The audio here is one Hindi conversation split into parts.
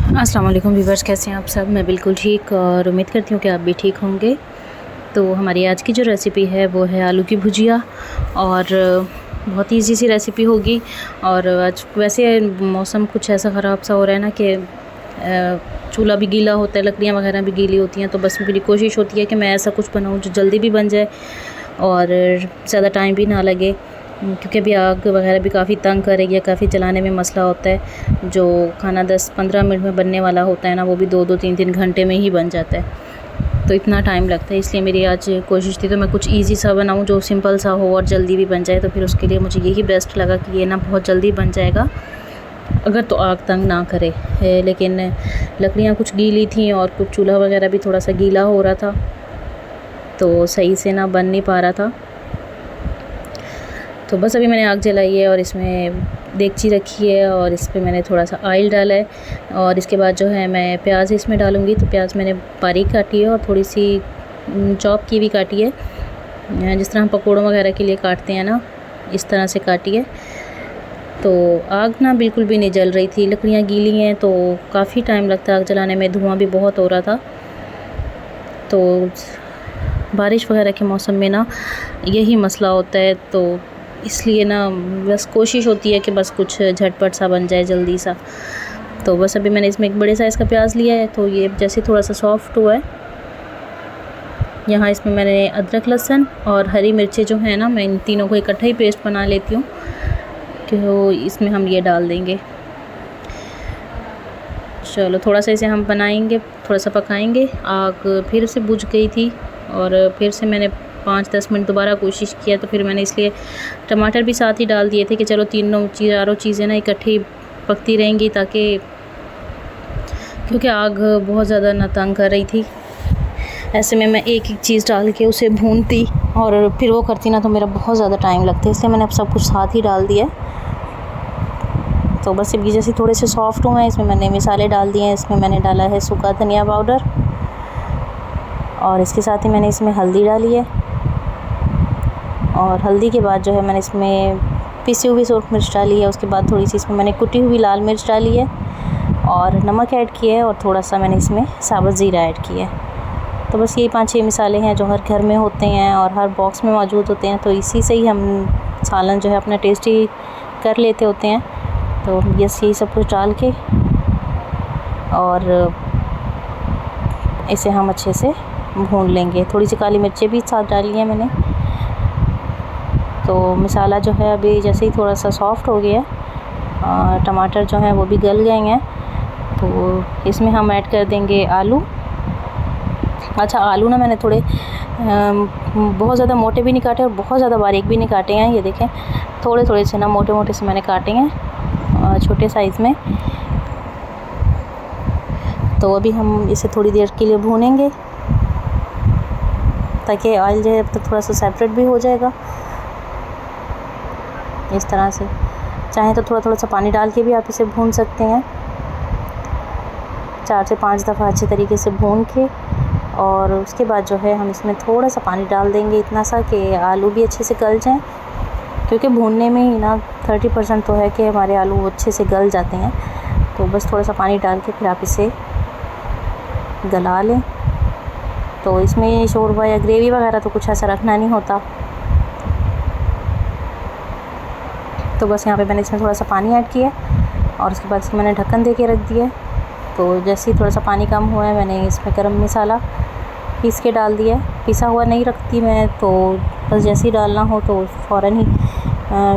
अस्सलाम वालेकुम व्यूवर्स, कैसे हैं आप सब। मैं बिल्कुल ठीक और उम्मीद करती हूँ कि आप भी ठीक होंगे। तो हमारी आज की जो रेसिपी है वो है आलू की भुजिया और बहुत ईजी सी रेसिपी होगी। और आज वैसे मौसम कुछ ऐसा ख़राब सा हो रहा है ना कि चूल्हा भी गीला होता है, लकड़ियाँ वगैरह भी गीली होती हैं। तो बस मेरी कोशिश होती है कि मैं ऐसा कुछ बनाऊँ जो जल्दी भी बन जाए और ज़्यादा टाइम भी ना लगे, क्योंकि अभी आग वगैरह भी काफ़ी तंग कर रही है, काफ़ी चलाने में मसला होता है। जो खाना 10-15 मिनट में बनने वाला होता है ना, वो भी 2-2 3-3 घंटे में ही बन जाता है। तो इतना टाइम लगता है, इसलिए मेरी आज कोशिश थी तो मैं कुछ इजी सा बनाऊं जो सिंपल सा हो और जल्दी भी बन जाए। तो फिर उसके लिए मुझे यही बेस्ट लगा कि ये ना बहुत जल्दी बन जाएगा अगर तो आग तंग ना करे। लेकिन लकड़ियाँ कुछ गीली थी और कुछ चूल्हा वगैरह भी थोड़ा सा गीला हो रहा था, तो सही से ना बन नहीं पा रहा था। तो बस अभी मैंने आग जलाई है और इसमें देगची रखी है और इस पर मैंने थोड़ा सा ऑयल डाला है। और इसके बाद जो है मैं प्याज इसमें डालूँगी। तो प्याज मैंने बारीक काटी है और थोड़ी सी चॉप की भी काटी है, जिस तरह हम पकौड़ों वगैरह के लिए काटते हैं ना, इस तरह से काटी है। तो आग ना बिल्कुल भी नहीं जल रही थी, लकड़ियाँ गीली हैं तो काफ़ी टाइम लगता है आग जलाने में, धुआं भी बहुत हो रहा था। तो बारिश वगैरह के मौसम में ना यही मसला होता है, तो इसलिए ना बस कोशिश होती है कि बस कुछ झटपट सा बन जाए, जल्दी सा। तो बस अभी मैंने इसमें एक बड़े साइज़ का प्याज लिया है, तो ये जैसे थोड़ा सा सॉफ्ट हुआ है, यहाँ इसमें मैंने अदरक, लहसुन और हरी मिर्चें जो है ना, मैं इन तीनों को इकट्ठा ही पेस्ट बना लेती हूँ कि इसमें हम ये डाल देंगे। चलो थोड़ा सा इसे हम बनाएंगे, थोड़ा सा पकाएंगे। आग फिर से बुझ गई थी और फिर से मैंने 5-10 मिनट दोबारा कोशिश किया, तो फिर मैंने इसलिए टमाटर भी साथ ही डाल दिए थे कि चलो चारों चीज़ें ना इकट्ठी पकती रहेंगी, ताकि क्योंकि आग बहुत ज़्यादा ना तंग कर रही थी। ऐसे में मैं एक एक चीज़ डाल के उसे भूनती और फिर वो करती ना, तो मेरा बहुत ज़्यादा टाइम लगता है, इसलिए मैंने अब सब कुछ साथ ही डाल दिया। तो बस ये जैसे थोड़े से सॉफ्ट हुए हैं, इसमें मैंने मसाले डाल दिए हैं। इसमें मैंने डाला है सूखा धनिया पाउडर और इसके साथ ही मैंने इसमें हल्दी डाली है। और हल्दी के बाद जो है मैंने इसमें पिसी हुई सूरख मिर्च डाली है। उसके बाद थोड़ी सी इसमें मैंने कुटी हुई लाल मिर्च डाली है और नमक ऐड किया है और थोड़ा सा मैंने इसमें साबुत ज़ीरा ऐड किया है। तो बस ये 5-6 मसाले हैं जो हर घर में होते हैं और हर बॉक्स में मौजूद होते हैं, तो इसी से ही हम सालन जो है अपना टेस्टी कर लेते होते हैं। तो बस यही सब कुछ डाल के और इसे हम अच्छे से भून लेंगे। थोड़ी सी काली मिर्चें भी साथ डाली हैं मैंने। तो मसाला जो है अभी जैसे ही थोड़ा सा सॉफ्ट हो गया है, टमाटर जो हैं वो भी गल गए हैं, तो इसमें हम ऐड कर देंगे आलू। अच्छा, आलू ना मैंने थोड़े बहुत ज़्यादा मोटे भी नहीं काटे और बहुत ज़्यादा बारीक भी नहीं काटे हैं। ये देखें, थोड़े थोड़े से ना मोटे मोटे से मैंने काटे हैं, छोटे साइज़ में। तो अभी हम इसे थोड़ी देर के लिए भूनेंगे ताकि ऑयल जो है अब तक थोड़ा सा सेपरेट भी हो जाएगा। इस तरह से चाहें तो थोड़ा थोड़ा सा पानी डाल के भी आप इसे भून सकते हैं, 4 से 5 दफ़ा अच्छे तरीके से भून के। और उसके बाद जो है हम इसमें थोड़ा सा पानी डाल देंगे, इतना सा कि आलू भी अच्छे से गल जाएं, क्योंकि भूनने में ही ना 30% तो है कि हमारे आलू अच्छे से गल जाते हैं। तो बस थोड़ा सा पानी डाल के फिर आप इसे गला लें। तो इसमें शोरबा या ग्रेवी वगैरह तो कुछ ऐसा रखना नहीं होता। तो बस यहाँ पे मैंने इसमें थोड़ा सा पानी ऐड किया और उसके बाद इसमें मैंने ढक्कन दे के रख दिया। तो जैसे ही थोड़ा सा पानी कम हुआ है, मैंने इसमें गरम मसाला पीस के डाल दिया है। पिसा हुआ नहीं रखती मैं, तो बस जैसे ही डालना हो तो फ़ौरन ही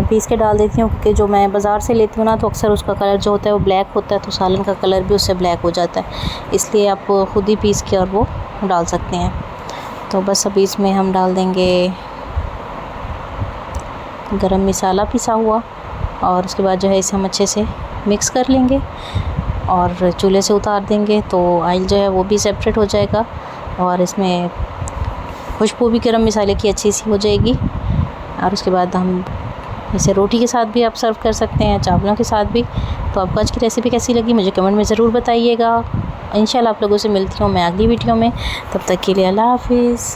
पीस के डाल देती हूँ, क्योंकि जो मैं बाज़ार से लेती हूँ ना, तो अक्सर उसका कलर जो होता है वो ब्लैक होता है, तो सालन का कलर भी उससे ब्लैक हो जाता है। इसलिए आप ख़ुद ही पीस के और वो डाल सकते हैं। तो बस अभी इसमें हम डाल देंगे गरम मसाला पिसा हुआ और उसके बाद जो है इसे हम अच्छे से मिक्स कर लेंगे और चूल्हे से उतार देंगे। तो ऑयल जो है वो भी सेपरेट हो जाएगा और इसमें खुशबू भी गरम मसाले की अच्छी सी हो जाएगी। और उसके बाद हम इसे रोटी के साथ भी आप सर्व कर सकते हैं, चावलों के साथ भी। तो आपको आज की रेसिपी कैसी लगी मुझे कमेंट में ज़रूर बताइएगा। इंशाल्लाह आप लोगों से मिलती हूँ मैं अगली वीडियो में। तब तक के लिए अल्लाह हाफिज़।